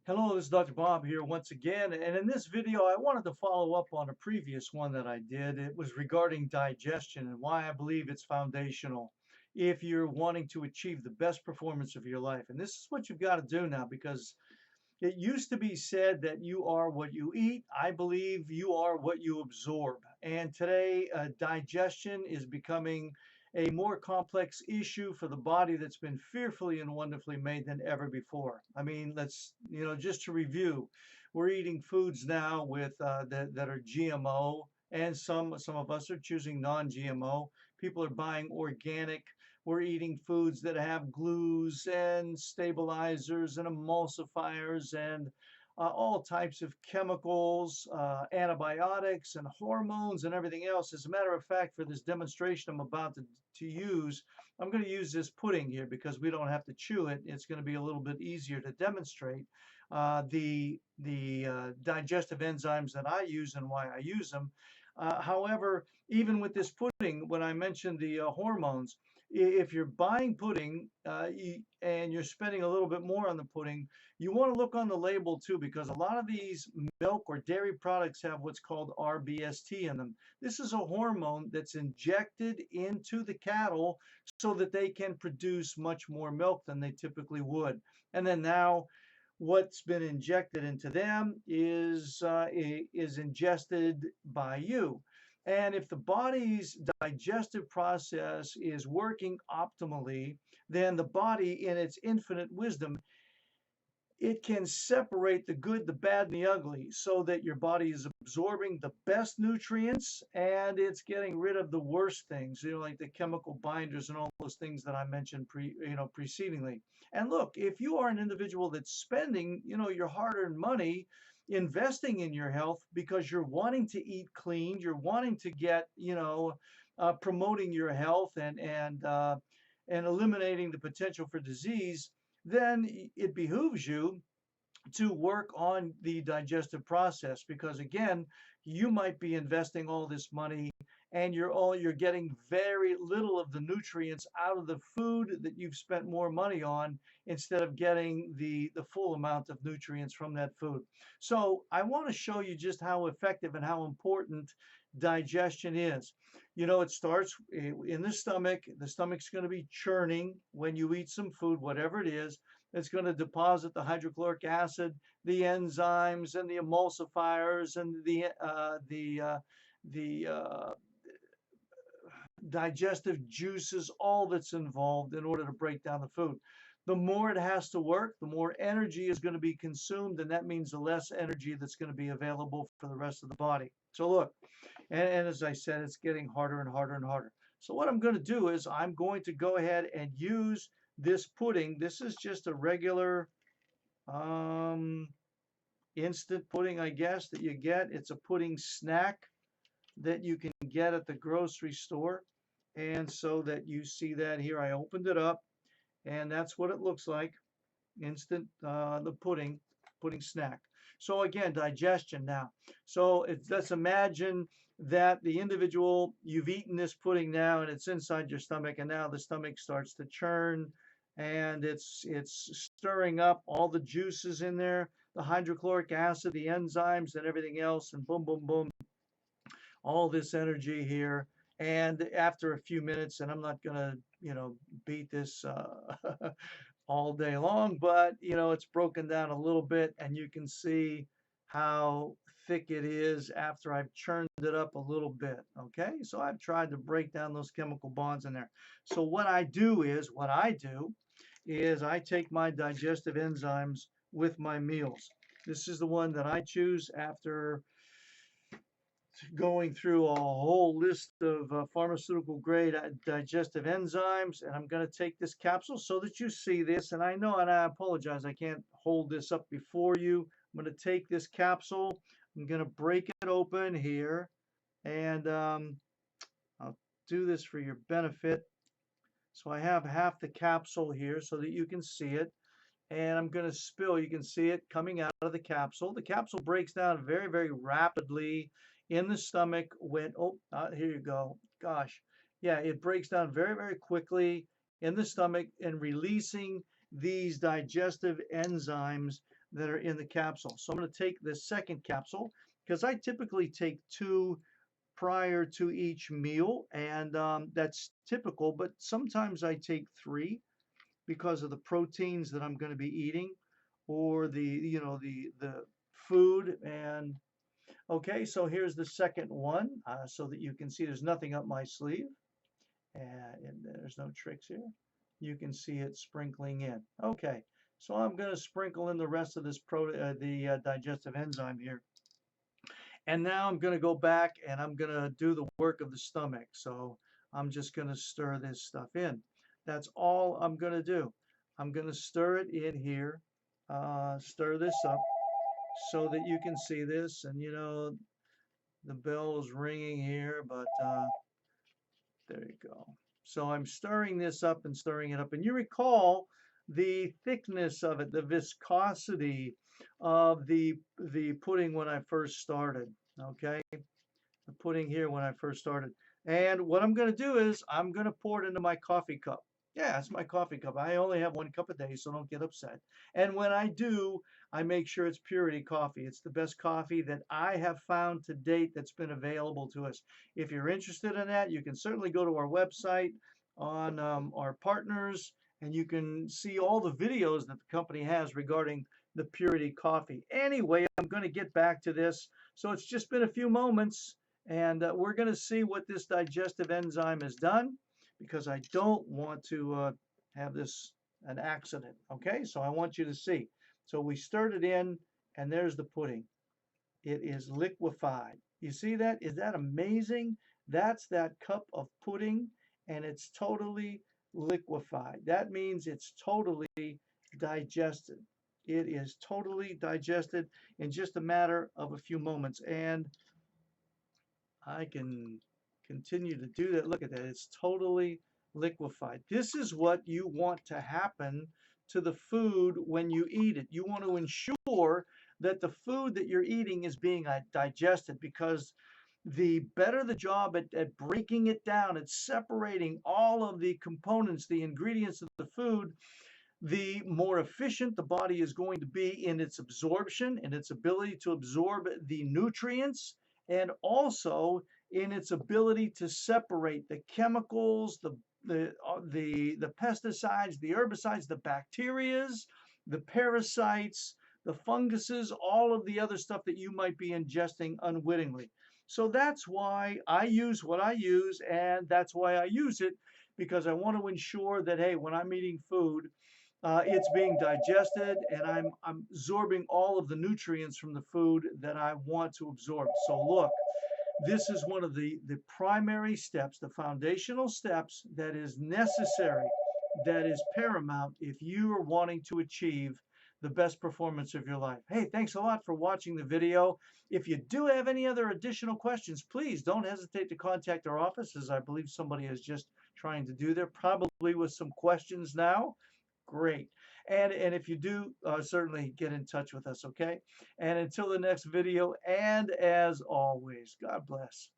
Hello, this is Dr. Bob here once again. And in this video, I wanted to follow up on a previous one that I did. It was regarding digestion and why I believe it's foundational if you're wanting to achieve the best performance of your life. And this is what you've got to do now because it used to be said that you are what you eat. I believe you are what you absorb. And today, digestion is becoming a more complex issue for the body that's been fearfully and wonderfully made than ever before. I mean, just to review, we're eating foods now with that are GMO, and some of us are choosing non-GMO. People are buying organic. We're eating foods that have glues and stabilizers and emulsifiers and all types of chemicals, antibiotics and hormones and everything else. As a matter of fact, for this demonstration I'm about to use, I'm going to use this pudding here because we don't have to chew it. It's going to be a little bit easier to demonstrate the digestive enzymes that I use and why I use them. However, even with this pudding, when I mentioned the hormones, if you're buying pudding and you're spending a little bit more on the pudding, you want to look on the label too, because a lot of these milk or dairy products have what's called RBST in them. This is a hormone that's injected into the cattle so that they can produce much more milk than they typically would. And then now what's been injected into them is ingested by you. And if the body's digestive process is working optimally, then the body, in its infinite wisdom, it can separate the good, the bad, and the ugly so that your body is absorbing the best nutrients and it's getting rid of the worst things, like the chemical binders and all those things that I mentioned precedingly. And look, if you are an individual that's spending, your hard-earned money investing in your health because you're wanting to eat clean, you're wanting to get, promoting your health and eliminating the potential for disease, then it behooves you to work on the digestive process because again, you might be investing all this money and you're getting very little of the nutrients out of the food that you've spent more money on instead of getting the full amount of nutrients from that food. So I want to show you just how effective and how important digestion is. It starts in the stomach. The stomach's going to be churning when you eat some food, whatever it is. It's going to deposit the hydrochloric acid, the enzymes, and the emulsifiers, and the digestive juices, all that's involved in order to break down the food. The more it has to work, the more energy is going to be consumed, and that means the less energy that's going to be available for the rest of the body. So look, and as I said, it's getting harder and harder and harder. So what I'm going to do is I'm going to go ahead and use this pudding. This is just a regular instant pudding, I guess, that you get. It's a pudding snack that you can get at the grocery store. And so that you see that here, I opened it up, and that's what it looks like. Instant, the pudding snack. So again, digestion now. So let's imagine that the individual, you've eaten this pudding now and it's inside your stomach, and now the stomach starts to churn and it's stirring up all the juices in there, the hydrochloric acid, the enzymes and everything else, and boom, boom, boom, all this energy here. And after a few minutes, and I'm not going to, beat this all day long, but it's broken down a little bit and you can see how thick it is after I've churned it up a little bit. Okay, so I've tried to break down those chemical bonds in there. So what I do is I take my digestive enzymes with my meals. This is the one that I choose after going through a whole list of pharmaceutical grade digestive enzymes, and I'm going to take this capsule so that you see this. And I know, and I apologize, I can't hold this up before you. I'm going to take this capsule, I'm going to break it open here, and I'll do this for your benefit. So I have half the capsule here so that you can see it, and I'm going to spill. You can see it coming out of the capsule. The capsule breaks down very, very rapidly in the stomach when, here you go. Gosh, yeah, it breaks down very, very quickly in the stomach and releasing these digestive enzymes that are in the capsule. So I'm going to take this second capsule because I typically take 2 prior to each meal, and that's typical, but sometimes I take 3 because of the proteins that I'm going to be eating or the food. And okay, so here's the second one, so that you can see there's nothing up my sleeve, and there's no tricks here. You can see it sprinkling in. Okay, so I'm going to sprinkle in the rest of this digestive enzyme here. And now I'm going to go back and I'm going to do the work of the stomach. So I'm just going to stir this stuff in. That's all I'm going to do. I'm going to stir it in here, stir this up so that you can see this. And the bell is ringing here, but there you go. So I'm stirring this up and stirring it up. And you recall the thickness of it, the viscosity of the pudding when I first started. Okay, the pudding here when I first started. And what I'm going to do is I'm going to pour it into my coffee cup. Yeah, it's my coffee cup. I only have 1 cup a day, so don't get upset. And when I do, I make sure it's purity coffee. It's the best coffee that I have found to date that's been available to us. If you're interested in that, you can certainly go to our website on our partners, and you can see all the videos that the company has regarding the purity coffee. Anyway, I'm going to get back to this. So it's just been a few moments, and we're going to see what this digestive enzyme has done, because I don't want to have this an accident. Okay, so I want you to see. So we stirred it in, and there's the pudding. It is liquefied. You see that? Is that amazing? That's that cup of pudding, and it's totally liquefied. That means it's totally digested. It is totally digested in just a matter of a few moments. And I can continue to do that. Look at that. It's totally liquefied. This is what you want to happen to the food when you eat it. You want to ensure that the food that you're eating is being digested, because the better the job at breaking it down, at separating all of the components, the ingredients of the food, the more efficient the body is going to be in its absorption, in its ability to absorb the nutrients, and also in its ability to separate the chemicals, the pesticides, the herbicides, the bacterias, the parasites, the funguses, all of the other stuff that you might be ingesting unwittingly. So that's why I use what I use, and that's why I use it, because I want to ensure that, hey, when I'm eating food, it's being digested, and I'm absorbing all of the nutrients from the food that I want to absorb. So look, this is one of the primary steps, the foundational steps that is necessary, that is paramount if you are wanting to achieve the best performance of your life. Hey, thanks a lot for watching the video. If you do have any other additional questions, please don't hesitate to contact our office, as I believe somebody is just trying to do there, probably with some questions now. Great. And if you do, certainly get in touch with us, okay? And until the next video, and as always, God bless.